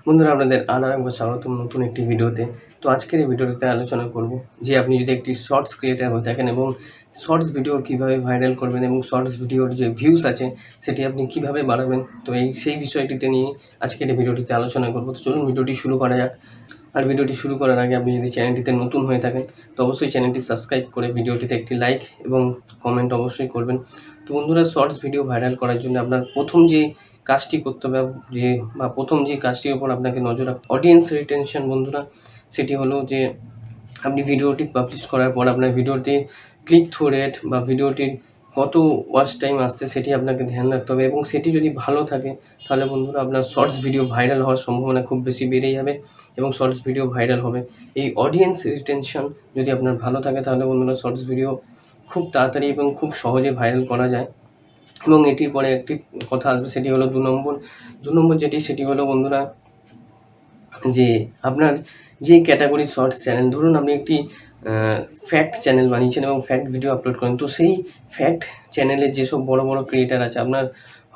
বন্ধুরা আপনাদের আরও একবার স্বাগতম নতুন একটি ভিডিওতে। তো আজকের এই ভিডিওতে আলোচনা করব যে আপনি যদি একটি শর্টস ক্রিয়েটার হয়ে থাকেন এবং শর্টস ভিডিও কীভাবে ভাইরাল করবেন এবং শর্টস ভিডিওর যে ভিউস আছে সেটি আপনি কীভাবে বাড়াবেন, তো সেই বিষয়টিতে নিয়ে আজকের এই ভিডিওটিতে আলোচনা করব। তো চলুন ভিডিওটি শুরু করা যাক। আর ভিডিওটি শুরু করার আগে আপনি যদি চ্যানেলটিতে নতুন হয়ে থাকেন তো অবশ্যই চ্যানেলটি সাবস্ক্রাইব করে ভিডিওটিতে একটি লাইক এবং কমেন্ট অবশ্যই করবেন। তো বন্ধুরা, শর্টস ভিডিও ভাইরাল করার জন্য আপনার প্রথম যে কাজটি করতে হবে প্রথম যে কাজটির উপর আপনাকে নজর রাখতে অডিয়েন্স রিটেনশন বন্ধুরা, সেটি হলো যে আপনি ভিডিওটি পাবলিশ করার পর আপনার ভিডিওটি ক্লিক থ্রু রেট বা ভিডিওটির কত ওয়াচ টাইম আসছে সেটি আপনাকে ধ্যান রাখতে হবে, এবং সেটি যদি ভালো থাকে তাহলে বন্ধুরা আপনার শর্টস ভিডিও ভাইরাল হওয়ার সম্ভাবনা খুব বেশি বেড়ে যাবে এবং শর্টস ভিডিও ভাইরাল হবে। এই অডিয়েন্স রিটেনশন যদি আপনার ভালো থাকে তাহলে বন্ধুরা শর্টস ভিডিও খুব তাড়াতাড়ি এবং খুব সহজে ভাইরাল করা যায়। এবং এটির পরে একটি কথা আসবে, সেটি হলো দু নম্বর যেটি, সেটি হলো বন্ধুরা যে আপনার যে ক্যাটাগরির শর্টস চ্যানেল, ধরুন আপনি একটি ফ্যাক্ট চ্যানেল বানিয়েছেন এবং ফ্যাক্ট ভিডিও আপলোড করেন, তো সেই ফ্যাক্ট চ্যানেলের যেসব বড় ক্রিয়েটার আছে,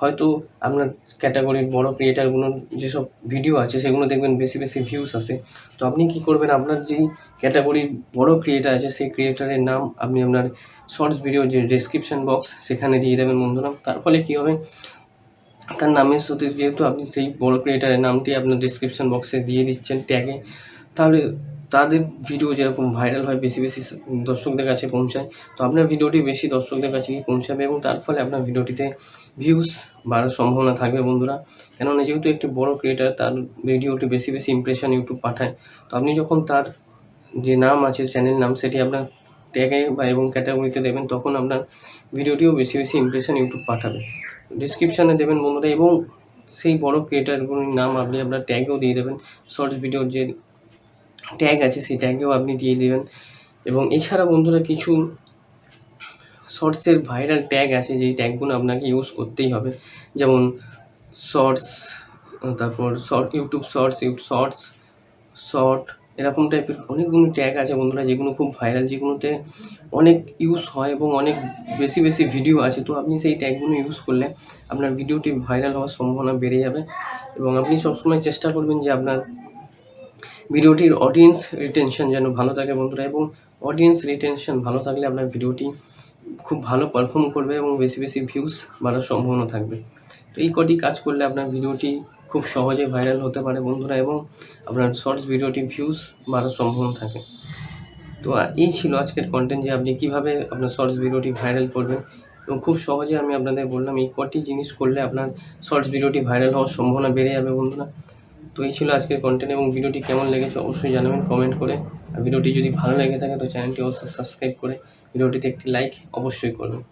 হয়তো আপনার ক্যাটাগরির বড় ক্রিয়েটারগুলোর যেসব ভিডিও আছে সেগুলো দেখবেন বেশি ভিউস আসে। তো আপনি কী করবেন, আপনার যেই ক্যাটাগরির বড় ক্রিয়েটার আছে সেই ক্রিয়েটারের নাম আপনি আপনার শর্টস ভিডিওর যে ডেসক্রিপশন বক্স সেখানে দিয়ে দেবেন বন্ধুরা। তার ফলে কী হবে, তার নামের সাথে যেহেতু আপনি সেই বড় ক্রিয়েটারের নামটি আপনার ডেসক্রিপশন বক্সে দিয়ে দিচ্ছেন ট্যাগে, তাহলে তাদের ভিডিও যেরকম ভাইরাল হয় বেশি দর্শকদের কাছে পৌঁছায়, তো আপনার ভিডিওটি বেশি দর্শকদের কাছে পৌঁছাবে এবং তার ফলে আপনার ভিডিওটিতে ভিউস বাড়ার সম্ভাবনা থাকবে বন্ধুরা। কেননা যেহেতু একটি বড় ক্রিয়েটার, তার ভিডিওটি বেশি ইমপ্রেশন ইউটিউব পাঠায়, তো আপনি যখন তার যে নাম আছে চ্যানেল নাম সেটি আপনার ট্যাগে এবং ক্যাটাগরিতে দেবেন, তখন আপনার ভিডিওটিও বেশি ইমপ্রেশন ইউটিউব পাঠাবে। ডিসক্রিপশানে দেবেন বন্ধুরা, এবং সেই বড় ক্রিয়েটারগুলির নাম আপনি আপনার ট্যাগেও দিয়ে দেবেন, শর্টস ভিডিওর যে ট্যাগ আছে সেই ট্যাগেও আপনি দিয়ে দেবেন। এবং এছাড়া বন্ধুরা কিছু শর্টসের ভাইরাল ট্যাগ আছে, যেই ট্যাগগুলো আপনাকে ইউজ করতেই হবে, যেমন শর্টস, তারপর ইউটিউব শর্ট এরকম টাইপের অনেকগুলো ট্যাগ আছে বন্ধুরা, যেগুলো খুব ভাইরাল, যেগুলোতে অনেক ইউজ হয় এবং অনেক বেশি ভিডিও আছে। তো আপনি সেই ট্যাগগুলো ইউজ করলে আপনার ভিডিওটি ভাইরাল হওয়ার সম্ভাবনা বেড়ে যাবে। এবং আপনি সবসময় চেষ্টা করবেন যে আপনার ভিডিওটির অডিয়েন্স রিটেনশন যেন ভালো থাকে বন্ধুরা, এবং অডিয়েন্স রিটেনশন ভালো থাকলে আপনার ভিডিওটি খুব ভালো পারফর্ম করবে এবং বেশি ভিউস বাড়ার সম্ভাবনা থাকবে। তো এই কটি কাজ করলে আপনার ভিডিওটি খুব সহজে ভাইরাল হতে পারে বন্ধুরা, এবং আপনার শর্টস ভিডিওটি ভিউস বাড়ার সম্ভাবনা থাকে। তো এই ছিল আজকের কন্টেন্ট, যে আপনি কীভাবে আপনার শর্টস ভিডিওটি ভাইরাল করবেন, এবং খুব সহজে আমি আপনাদের বললাম এই কটি জিনিস করলে আপনার শর্টস ভিডিওটি ভাইরাল হওয়ার সম্ভাবনা বেড়ে যাবে বন্ধুরা। তো এই ছিল আজকের কন্টেন্ট, এবং ভিডিওটি কেমন লেগেছে অবশ্যই জানাবেন কমেন্ট করে। আর ভিডিওটি যদি ভালো লেগে থাকে তো চ্যানেলটি অবশ্যই সাবস্ক্রাইব করে ভিডিওটিতে একটি লাইক অবশ্যই করবেন।